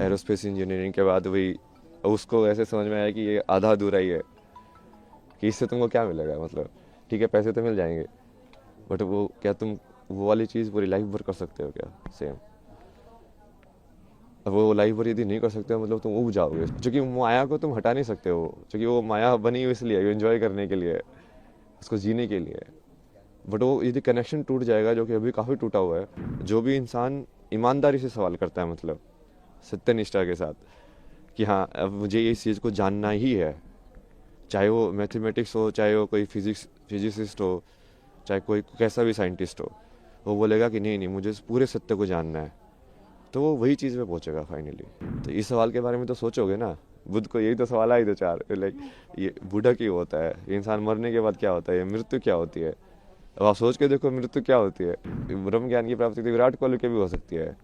Aerospace engineering के बाद वही उसको ऐसे समझ में आया कि ये आधा अधूरा ही है, कि इससे तुमको क्या मिलेगा, मतलब ठीक है पैसे तो मिल जाएंगे, बट वो क्या तुम वो वाली चीज़ पूरी लाइफ भर कर सकते हो क्या सेम? अब वो लाइफ भर यदि नहीं कर सकते हो मतलब तुम उब जाओगे, क्योंकि माया को तुम हटा नहीं सकते हो, क्योंकि वो माया बनी हुई इसलिए एंजॉय करने के लिए, उसको जीने के लिए। बट वो यदि कनेक्शन टूट जाएगा, जो कि अभी काफ़ी टूटा हुआ है, जो भी इंसान ईमानदारी से सवाल करता है, मतलब सत्यनिष्ठा के साथ, कि हाँ अब मुझे इस चीज़ को जानना ही है, चाहे वो मैथमेटिक्स हो, चाहे वो कोई फिजिसिस्ट हो, चाहे कोई कैसा भी साइंटिस्ट हो, वो बोलेगा कि नहीं नहीं मुझे इस पूरे सत्य को जानना है, तो वो वही चीज़ पे पहुंचेगा फाइनली। तो इस सवाल के बारे में तो सोचोगे ना, बुद्ध को यही तो सवाल आए दो चार, लाइक ये बूढ़ा क्यों होता है, इंसान मरने के बाद क्या होता है, ये मृत्यु क्या होती है। अब आप सोच के देखो मृत्यु क्या होती है। ब्रह्म ज्ञान की प्राप्ति तो विराट कोहली के भी हो सकती है,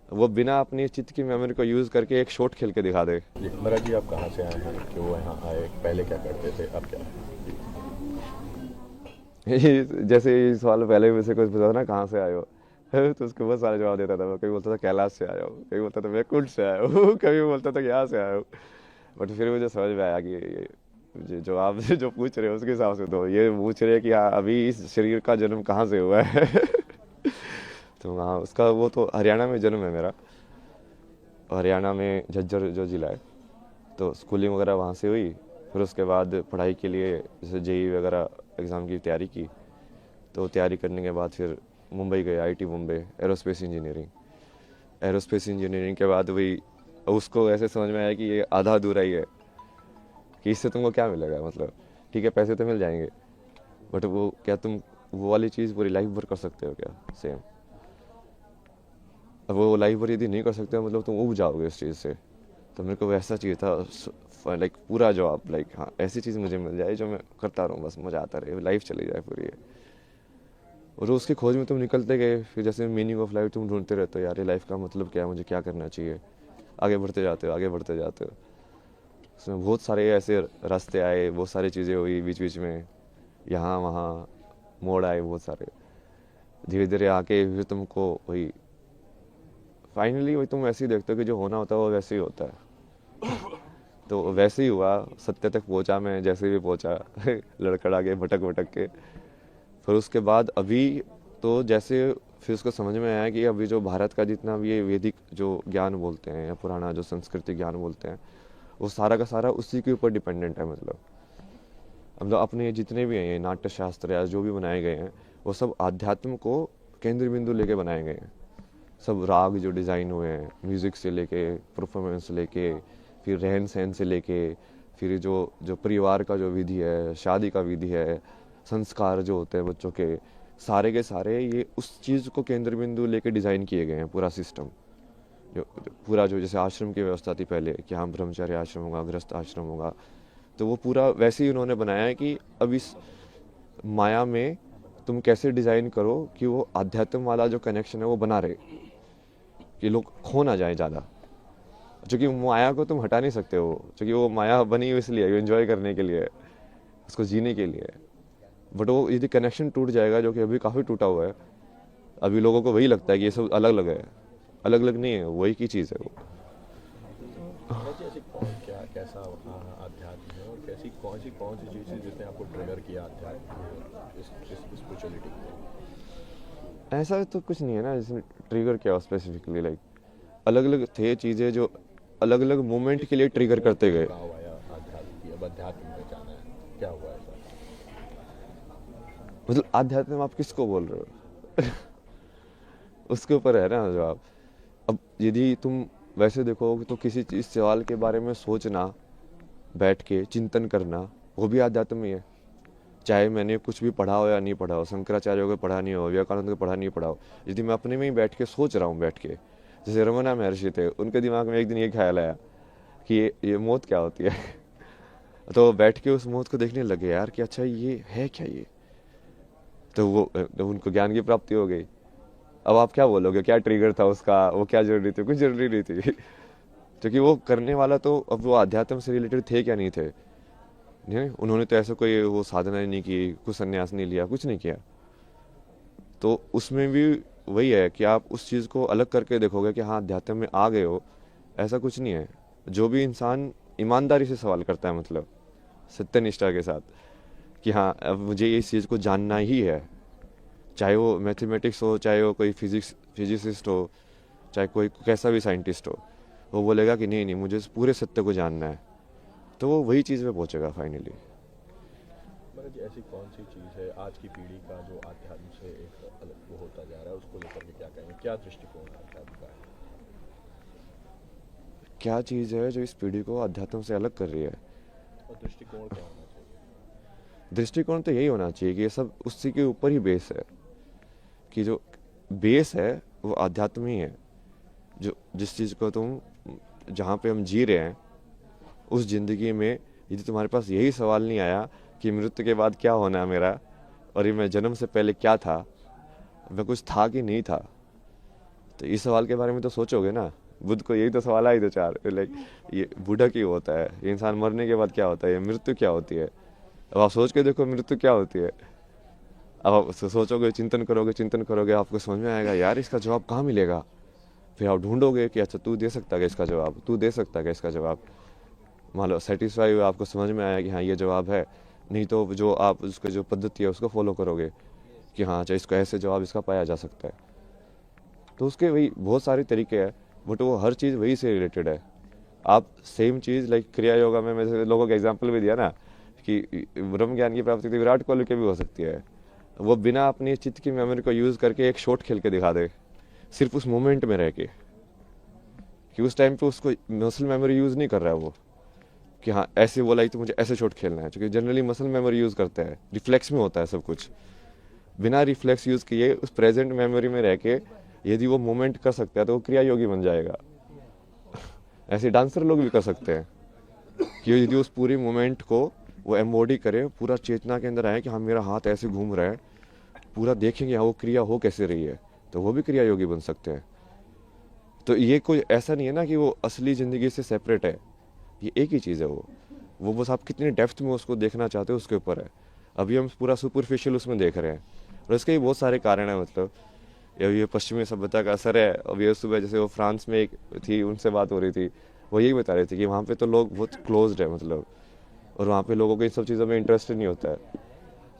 वो बिना अपनी चित्त की मेमोरी को यूज़ करके एक शॉट खेल के दिखा दे। जी महाराज जी, आप कहाँ से आए हैं, क्यों यहाँ आए, पहले क्या करते थे, अब क्या है? जैसे ये सवाल पहले भी से कुछ पूछा था ना, कहाँ से आए हो, तो उसको बहुत सारे जवाब देता था मैं। कभी बोलता था कैलाश से आया हूँ, कभी बोलता था मैं कुंड से आया हूँ, कभी बोलता था यहाँ से आया हूँ। बट फिर मुझे समझ में आया कि जो आप जो पूछ रहे हो उसके हिसाब से तो ये पूछ रहे हैं कि हाँ अभी इस शरीर का जन्म कहाँ से हुआ है। तो हाँ उसका वो तो हरियाणा में जन्म है मेरा, हरियाणा में झज्जर जो ज़िला है, तो स्कूलिंग वगैरह वहाँ से हुई। फिर उसके बाद पढ़ाई के लिए जैसे जेई वगैरह एग्ज़ाम की तैयारी की, तो तैयारी करने के बाद फिर मुंबई गए, IT Mumbai, aerospace engineering. Aerospace engineering के बाद वही उसको ऐसे समझ में आया कि ये आधा अधूरा ही है, कि इससे तुमको क्या मिलेगा, मतलब ठीक है पैसे तो मिल जाएंगे, बट वो क्या तुम वो वाली चीज़ पूरी लाइफ भर कर सकते हो क्या सेम? अब वो लाइफ भर यदि नहीं कर सकते हो मतलब तुम उब जाओगे इस चीज़ से। तो मेरे को वैसा चाहिए था, लाइक पूरा जवाब, लाइक हाँ ऐसी चीज़ मुझे मिल जाए जो मैं करता रहूँ, बस मज़ा आता रहे, लाइफ चली जाए पूरी है। और उसकी खोज में तुम निकलते गए, फिर जैसे मीनिंग ऑफ लाइफ तुम ढूंढते रहते हो, यार ये लाइफ का मतलब क्या है, मुझे क्या करना चाहिए, आगे बढ़ते जाते हो, आगे बढ़ते जाते हो। उसमें बहुत सारे ऐसे रास्ते आए, बहुत सारी चीज़ें हुई बीच बीच में, यहाँ वहाँ मोड़ आए बहुत सारे, धीरे धीरे आके फिर तुमको वही फाइनली वही तुम ऐसे ही देखते हो कि जो होना होता है वो वैसे ही होता है। तो वैसे ही हुआ, सत्य तक पहुंचा मैं जैसे भी पहुंचा। लड़खड़ा के भटक भटक के, फिर उसके बाद अभी तो जैसे फिर उसको समझ में आया कि अभी जो भारत का जितना भी ये वैदिक जो ज्ञान बोलते हैं या पुराना जो संस्कृति ज्ञान बोलते हैं, वो सारा का सारा उसी के ऊपर डिपेंडेंट है। मतलब अपने जितने भी हैं ये नाट्य शास्त्र या जो भी बनाए गए हैं, वो सब आध्यात्म को केंद्र बिंदु लेके बनाए गए हैं। सब राग जो डिज़ाइन हुए हैं, म्यूज़िक से लेके, परफॉर्मेंस से लेके, फिर रहन सहन से लेके, फिर जो जो परिवार का जो विधि है, शादी का विधि है, संस्कार जो होते हैं बच्चों के सारे ये उस चीज़ को केंद्र बिंदु लेके डिज़ाइन किए गए हैं, पूरा सिस्टम। जो पूरा जो जैसे आश्रम की व्यवस्था थी पहले कि हाँ ब्रह्मचर्य आश्रम होगा, गृहस्थ आश्रम होगा, तो वो पूरा वैसे ही उन्होंने बनाया है कि अब इस माया में तुम कैसे डिज़ाइन करो कि वो आध्यात्म वाला जो कनेक्शन है वो बना रहे, कि लोग खो ना जाए ज़्यादा, क्योंकि माया को तुम हटा नहीं सकते हो, क्योंकि वो माया बनी हुई इसलिए एंजॉय करने के लिए, उसको जीने के लिए। बट वो यदि कनेक्शन टूट जाएगा, जो कि अभी काफ़ी टूटा हुआ है, अभी लोगों को वही लगता है कि ये सब अलग अलग है, अलग अलग नहीं है, वही की चीज़ है वो। महाराज जी, ऐसी कौन क्या कैसा आध्यात्म है, और कैसी कौन सी चीज़ है जिसने आपको ट्रिगर किया आध्यात्म में, इस स्पिरिचुअलिटी को? ऐसा तो कुछ नहीं है ना जिसने ट्रिगर किया स्पेसिफिकली, लाइक अलग अलग थे चीज़ें जो अलग अलग मोमेंट के लिए ट्रिगर करते गए। लगाव आया आध्यात्म की, अब अध्यात्म में जाना है, क्या हुआ ऐसा? मतलब आध्यात्म आप किसको बोल रहे हो? उसके ऊपर है ना जवाब। अब यदि तुम वैसे देखो तो किसी चीज़ सवाल के बारे में सोचना, बैठ के चिंतन करना, वो भी आध्यात्म ही है। चाहे मैंने कुछ भी पढ़ा हो या नहीं पढ़ा हो, शंकराचार्य को पढ़ा नहीं हो, विवेकानंद को पढ़ा नहीं पढ़ा हो, यदि मैं अपने में ही बैठ के सोच रहा हूँ, बैठ के जैसे रमना महर्षि थे, उनके दिमाग में एक दिन ये ख्याल आया कि ये मौत क्या होती है। तो बैठ के उस मौत को देखने लगे यार कि अच्छा ये है क्या ये, तो वो तो उनको ज्ञान की प्राप्ति हो गई। अब आप क्या बोलोगे, क्या ट्रिगर था उसका, वो क्या जरूरी थी, कुछ जरूरी नहीं थी। क्योंकि वो करने वाला तो अब वो अध्यात्म से रिलेटेड थे क्या नहीं थे, नहीं उन्होंने तो ऐसा कोई वो साधना नहीं की, कुछ संन्यास नहीं लिया, कुछ नहीं किया। तो उसमें भी वही है कि आप उस चीज़ को अलग करके देखोगे कि हाँ अध्यात्म में आ गए हो, ऐसा कुछ नहीं है। जो भी इंसान ईमानदारी से सवाल करता है, मतलब सत्यनिष्ठा के साथ कि हाँ अब मुझे इस चीज़ को जानना ही है, चाहे वो मैथमेटिक्स हो, चाहे वो कोई फिजिसिस्ट हो, चाहे कोई कैसा भी साइंटिस्ट हो, वो बोलेगा कि नहीं नहीं मुझे इस पूरे सत्य को जानना है, तो वो वही चीज़ पे पहुंचेगा फाइनली। महाराज जी, ऐसी कौन सी चीज़ है आज की पीढ़ी का जो आध्यात्म से एक अलग वो होता जा रहा है, उसको लेकर के क्या कहेंगे, क्या दृष्टिकोण है आध्यात्म का? क्या चीज़ है जो इस पीढ़ी को अध्यात्म से अलग कर रही है? और दृष्टिकोण क्या होना चाहिए? दृष्टिकोण तो यही होना चाहिए कि ये सब उसी के ऊपर ही बेस है, कि जो बेस है वो आध्यात्म ही है। जो जिस चीज़ को तुम, जहाँ पे हम जी रहे हैं उस ज़िंदगी में, यदि तुम्हारे पास यही सवाल नहीं आया कि मृत्यु के बाद क्या होना है मेरा, और ये मैं जन्म से पहले क्या था, मैं कुछ था कि नहीं था, तो इस सवाल के बारे में तो सोचोगे ना। बुद्ध को यही तो सवाल आए थे चार, लाइक ये बूढ़ा क्यों होता है, ये इंसान मरने के बाद क्या होता है, ये मृत्यु क्या होती है। अब आप सोच के देखो मृत्यु क्या होती है। अब आप सोचोगे, चिंतन करोगे, आपको समझ में आएगा यार इसका जवाब कहाँ मिलेगा। फिर आप ढूंढोगे कि अच्छा तू दे सकता है इसका जवाब, तू दे सकता है इसका जवाब। मान लो सेटिस्फाई हुआ, आपको समझ में आया कि हाँ ये जवाब है, नहीं तो जो आप उसका जो पद्धति है उसको फॉलो करोगे कि हाँ अच्छा इसको ऐसे जवाब इसका पाया जा सकता है। तो उसके वही बहुत सारे तरीके हैं, बट वो हर चीज़ वही से रिलेटेड है। आप सेम चीज़ लाइक क्रिया योगा में मैंने लोगों का एग्जाम्पल भी दिया ना कि ब्रह्म ज्ञान की प्राप्ति तो विराट कोहली की भी हो सकती है। वो बिना अपनी चित्त की मेमोरी को यूज़ करके एक शॉट खेल के दिखा दे, सिर्फ उस मोमेंट में रह के, कि उस टाइम पे उसको मसल मेमोरी यूज़ नहीं कर रहा है वो, कि हाँ ऐसे बोला ही तो मुझे ऐसे शॉट खेलना है, क्योंकि जनरली मसल मेमोरी यूज़ करते हैं, रिफ्लेक्स में होता है सब कुछ। बिना रिफ्लेक्स यूज़ किए उस प्रेजेंट मेमोरी में रह के यदि वो मोमेंट कर सकता है तो वो क्रिया योगी बन जाएगा। ऐसे डांसर लोग भी कर सकते हैं कि यदि उस पूरी मोमेंट को वो एम्बॉडी करे, पूरा चेतना के अंदर आए कि हाँ मेरा हाथ ऐसे घूम रहा है, पूरा देखेंगे हाँ वो क्रिया हो कैसे रही है, तो वो भी क्रिया योगी बन सकते हैं। तो ये कोई ऐसा नहीं है ना कि वो असली ज़िंदगी से सेपरेट है, ये एक ही चीज़ है। वो बस आप कितनी डेप्थ में उसको देखना चाहते हो उसके ऊपर है। अभी हम पूरा सुपरफिशियल उसमें देख रहे हैं, और इसके भी बहुत सारे कारण हैं। मतलब ये पश्चिमी सभ्यता का असर है। अब ये सुबह जैसे वो फ्रांस में एक थी, उनसे बात हो रही थी, वो यही बता रहे थे कि वहाँ पे तो लोग बहुत क्लोज्ड है, मतलब, और वहाँ पे लोगों को इन सब चीज़ों में इंटरेस्ट नहीं होता है।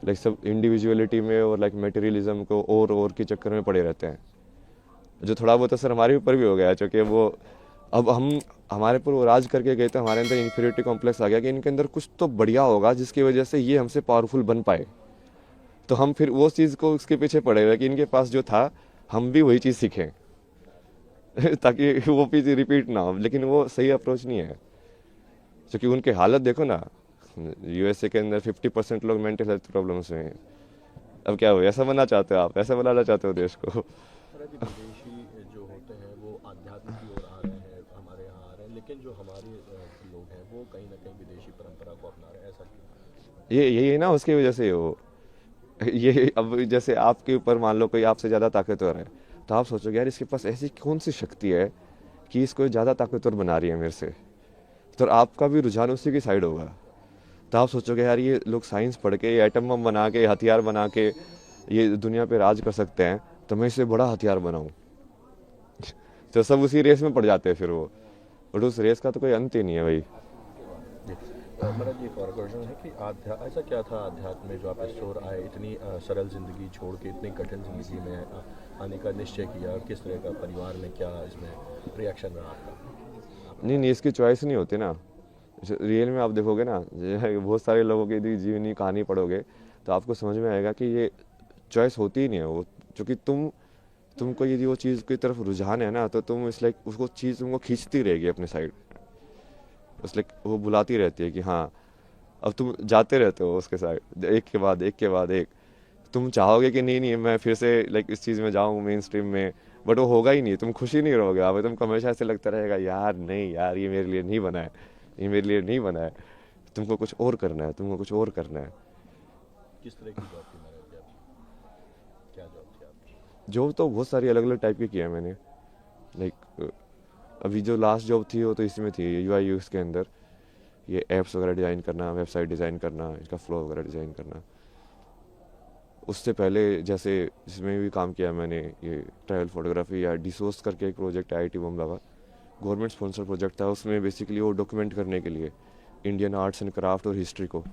लाइक सब इंडिविजुअलिटी में और लाइक मटेरियलिज्म को और के चक्कर में पड़े रहते हैं, जो थोड़ा बहुत असर हमारे ऊपर भी हो गया है, क्योंकि वो अब हम हमारे पर वो राज करके गए थे, हमारे अंदर इन्फीरियरिटी कॉम्प्लेक्स आ गया कि इनके अंदर कुछ तो बढ़िया होगा जिसकी वजह से ये हमसे पावरफुल बन पाए। तो हम फिर वो चीज़ को उसके पीछे पड़े हुए कि इनके पास जो था हम भी वही चीज़ सीखें ताकि वो चीज़ रिपीट ना हो। लेकिन वो सही अप्रोच नहीं है, क्योंकि उनकी हालत देखो ना, यूएसए के अंदर 50% लोग मेंटल हेल्थ प्रॉब्लम्स में हैं। अब क्या हो, ऐसा बनना चाहते हो आप, ऐसा बनाना चाहते हो देश को? महाराज जी, विदेशी जो होते हैं वो आध्यात्म की ओर आ रहे हैं, हमारे यहाँ आ रहे हैं, लेकिन जो हमारे लोग हैं वो कहीं ना कहीं विदेशी परंपरा को अपना रहे हैं, ऐसा क्यों? ये यही है ना, उसकी वजह से वो ये अब जैसे आपके ऊपर मान लो कोई आपसे ज़्यादा ताकतवर है, तो आप सोचोगे यार इसके पास ऐसी कौन सी शक्ति है कि इसको ज़्यादा ताकतवर बना रही है मेरे से, तो आपका भी रुझान उसी की साइड होगा। तो आप सोचोगे यार ये लोग साइंस पढ़ के, ये एटम बम बना के, हथियार बना के ये दुनिया पे राज कर सकते हैं, तो मैं इससे बड़ा हथियार बनाऊं। तो सब उसी रेस में पड़ जाते हैं फिर वो, और उस रेस का तो कोई अंत ही नहीं है भाई। जी, महाराज जी, एक और क्वेश्चन है कि ऐसा क्या था आध्यात्म में जो आप इस ओर आए, इतनी सरल जिंदगी छोड़ के इतनी कठिन जिंदगी में आने का निश्चय किया, और किस तरह का परिवार में क्या इसमें रिएक्शन रहा आपका? नहीं नहीं, इसकी चॉइस नहीं होती ना। रियल में आप देखोगे ना, बहुत सारे लोगों की यदि जीवनी कहानी पढ़ोगे तो आपको समझ में आएगा कि ये चॉइस होती ही नहीं है वो, क्योंकि तुमको यदि वो चीज़ की तरफ रुझान है ना, तो तुम इस लाइक उसको चीज़ तुमको खींचती रहेगी अपने साइड, उस लाइक वो बुलाती रहती है कि हाँ, अब तुम जाते रहते हो उसके साइड, एक के बाद एक के बाद एक। तुम चाहोगे कि नहीं नहीं मैं फिर से लाइक इस चीज़ में जाऊँ मेन स्ट्रीम में, बट वो होगा ही नहीं, तुम खुशी नहीं रहोगे। अब तुमको हमेशा ऐसे लगता रहेगा यार नहीं यार ये मेरे लिए नहीं बना है, ये मेरे लिए नहीं बना है, तुमको कुछ और करना है, तुमको कुछ और करना है। किस तरह की जॉब थी महाराज जी आपकी? क्या जॉब थी आपकी? जॉब तो बहुत सारी अलग अलग टाइप की किया है मैंने। लाइक अभी जो लास्ट जॉब थी वो तो इसमें थी यूआई यूएक्स के अंदर, ये ऐप्स वगैरह डिज़ाइन करना, वेबसाइट डिज़ाइन करना, इसका फ्लो वगैरह डिज़ाइन करना। उससे पहले जैसे जिसमें भी काम किया मैंने, ये ट्रैवल फोटोग्राफी या डिसोर्स करके एक प्रोजेक्ट है आईटी बम्बा का, गवर्नमेंट स्पॉन्सर प्रोजेक्ट था, उसमें बेसिकली वो डॉक्यूमेंट करने के लिए इंडियन आर्ट्स एंड क्राफ्ट और हिस्ट्री को।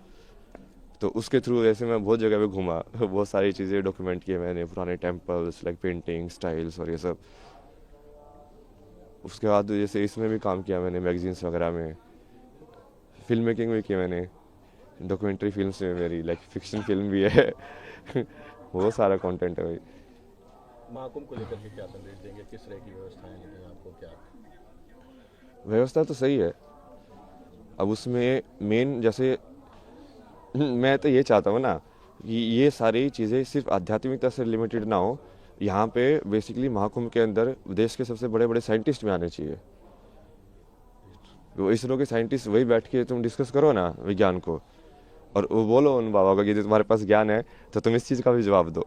तो उसके थ्रू ऐसे मैं बहुत जगह पे घूमा बहुत सारी चीज़ें डॉक्यूमेंट किए मैंने, पुराने टेम्पल्स लाइक पेंटिंग स्टाइल्स और ये सब। उसके बाद जैसे इसमें भी काम किया मैंने, मैगजीन्स वगैरह में, फिल्म मेकिंग भी की मैंने, डॉक्यूमेंट्री फिल्म्स में मेरी लाइक फिक्शन फिल्म भी है बहुत सारा कंटेंट है भाई। महाकुंभ को लेकर के क्या संदेश देंगे, किस तरह की व्यवस्थाएं लगी आपको, क्या? व्यवस्था तो सही है। अब उसमें मेन जैसे मैं तो ये चाहता हूँ ना कि ये सारी चीज़ें सिर्फ आध्यात्मिकता से लिमिटेड ना हो। यहाँ पे बेसिकली महाकुंभ के अंदर देश के सबसे बड़े बड़े साइंटिस्ट भी आने चाहिए। वो इसरो के साइंटिस्ट वही बैठ के तुम डिस्कस करो ना विज्ञान को, और वो बोलो उन बाबा को कि यदि तुम्हारे पास ज्ञान है तो तुम इस चीज़ का भी जवाब दो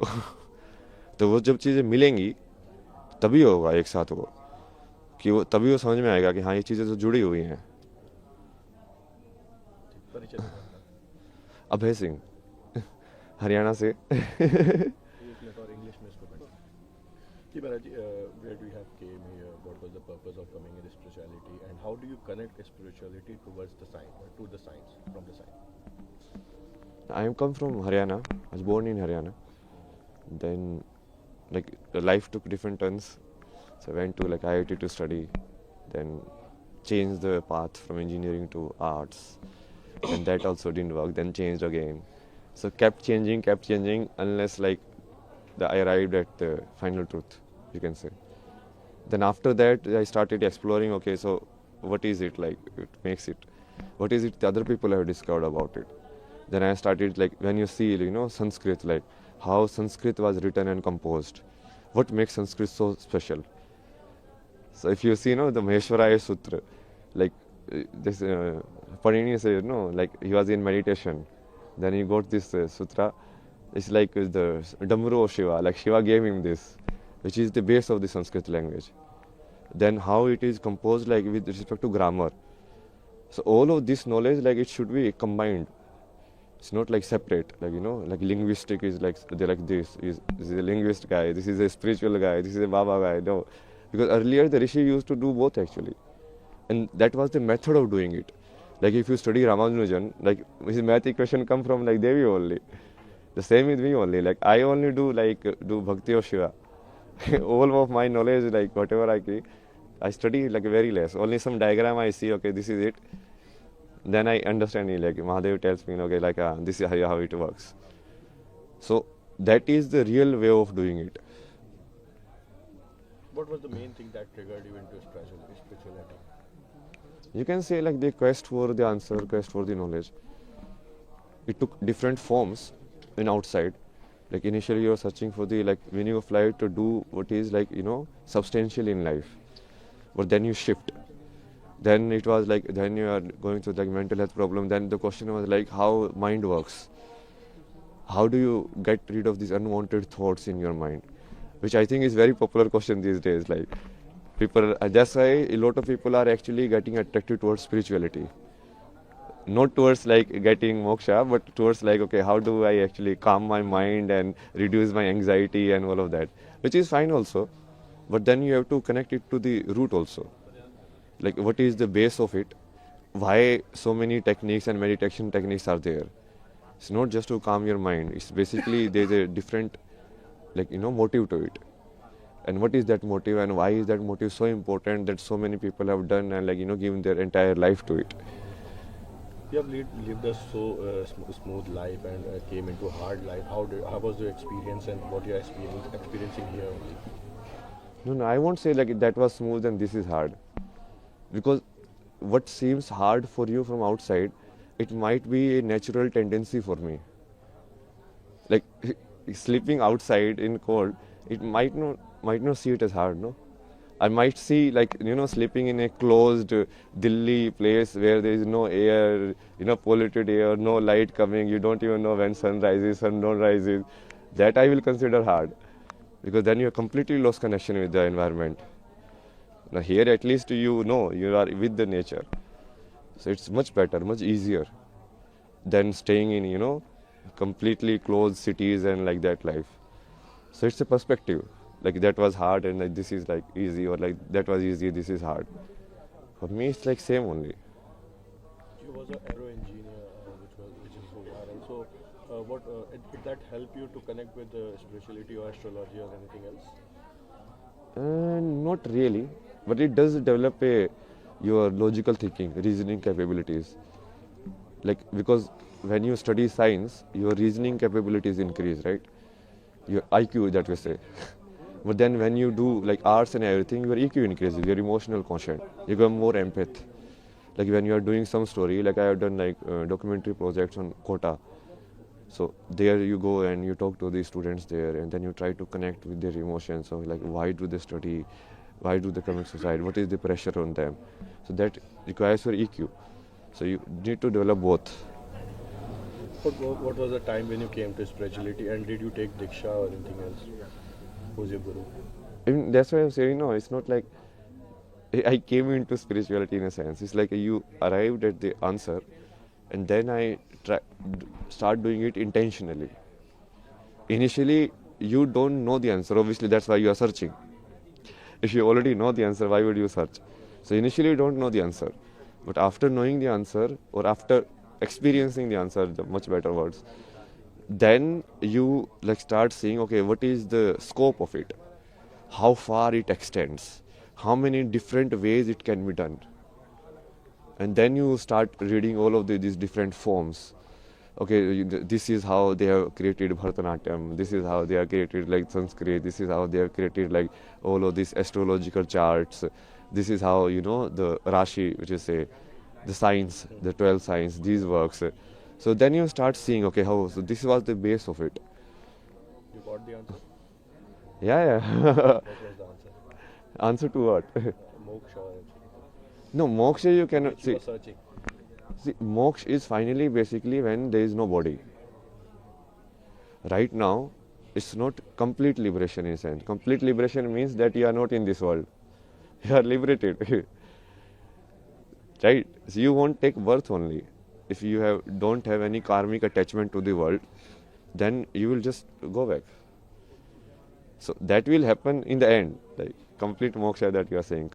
तो वो जब चीज़ें मिलेंगी तभी होगा एक साथ वो, कि वो तभी वो समझ में आएगा कि हाँ ये चीज़ें तो जुड़ी हुई हैं। परिचय देना अपना। अभय सिंह हरियाणा से एक मिनट और इंग्लिश में इसको पढ़ें। जी महाराज जी, where do you have came here? What was the purpose of coming in spirituality, and how do you connect spirituality towards the science, to the science, from the science? I am come from Haryana. I was born in Haryana. Then like life took different turns. So I went to like IIT to study. Then changed the path from engineering to arts. And that also didn't work. Then changed again. So kept changing unless like I arrived at the final truth, you can say. Then after that I started exploring, okay, so what is it like it makes it? What is it the other people have discovered about it? Then I started like when you see, you know, Sanskrit, like how Sanskrit was written and composed. What makes Sanskrit so special? So if you see, you know, the Maheshwaraya Sutra, like this Panini says, you know, like he was in meditation. Then he got this sutra. It's like the Damru of Shiva, like Shiva gave him this, which is the base of the Sanskrit language. Then how it is composed, like with respect to grammar. So all of this knowledge, like it should be combined. It's not like separate, like, you know, like linguistic is like they're like this is a linguist guy, this is a spiritual guy, this is a Baba guy. No, because earlier the Rishi used to do both actually, and that was the method of doing it. Like if you study Ramanujan, like his math equation come from like Devi only. The same with me only. Like I only do Bhakti of Shiva. All of my knowledge, like whatever I study like very less. Only some diagram I see. Okay, this is it. Then I understand it. Like Mahadev tells me, okay, like this is how it works. So that is the real way of doing it. What was the main thing that triggered you into spirituality? You can say like the quest for the answer, quest for the knowledge. It took different forms in outside. Like initially you were searching for the like meaning of life, to do what is like, you know, substantial in life. But then you shift. Then it was like, then you are going through like mental health problem. Then the question was like how mind works. How do you get rid of these unwanted thoughts in your mind? Which I think is very popular question these days. Like people, that's why a lot of people are actually getting attracted towards spirituality. Not towards like getting moksha, but towards like, okay, how do I actually calm my mind and reduce my anxiety and all of that, which is fine also. But then you have to connect it to the root also. Like what is the base of it? Why so many techniques and meditation techniques are there? It's not just to calm your mind. It's basically there's a different, like, you know, motive to it. And what is that motive, and why is that motive so important that so many people have done and like, you know, given their entire life to it? You have lived a so smooth life and came into hard life. How was your experience, and what you are experiencing here only? No, I won't say like that was smooth and this is hard. Because what seems hard for you from outside, it might be a natural tendency for me. Like sleeping outside in cold, it might not see it as hard, no? I might see like, you know, sleeping in a closed Delhi place where there is no air, you know, polluted air, no light coming, you don't even know when sun rises, sun don't rises. That I will consider hard, because then you have completely lost connection with the environment. Now here at least you know you are with the nature. So it's much better, much easier than staying in, you know, completely closed cities and like that life. So it's a perspective. Like that was hard and like this is like easy, or like that was easy, this is hard. For me, it's like same only. He was an aero engineer, which is so viral. So, did that help you to connect with spirituality or astrology or anything else? Not really, but it does develop your logical thinking, reasoning capabilities. Like because when you study science, your reasoning capabilities increase, right? Your IQ, that we say. But then when you do like arts and everything, your EQ increases, your emotional quotient. You become more empath. Like when you are doing some story, like I have done like documentary projects on Kota. So there you go and you talk to the students there, and then you try to connect with their emotions. So like why do they study? Why do they commit suicide? What is the pressure on them? So that requires your EQ. So you need to develop both. What was the time when you came to spirituality, and did you take Diksha or anything else? Who's your guru? I mean, that's why I'm saying no. It's not like I came into spirituality in a sense. It's like you arrived at the answer, and then I start doing it intentionally. Initially, you don't know the answer. Obviously, that's why you are searching. If you already know the answer, why would you search? So initially, you don't know the answer, but after knowing the answer, or after experiencing the answer, the much better words, then you like start seeing, okay, what is the scope of it? How far it extends? How many different ways it can be done? And then you start reading all of these different forms. Okay, this is how they have created Bharatanatyam, this is how they have created like Sanskrit, this is how they have created like all of these astrological charts, this is how, you know, the Rashi, which is say the signs, the 12 signs, these works. So then you start seeing, okay, how, so this was the base of it. You got the answer? Yeah. What was the answer? Answer to what? Moksha or anything? No, moksha you cannot Which you see. were searching. See, moksha is finally basically when there is no body. Right now, it's not complete liberation in a sense. Complete liberation means that you are not in this world. You are liberated. Right? So you won't take birth only. If you don't have any karmic attachment to the world, then you will just go back. So that will happen in the end, like complete moksha that you are saying.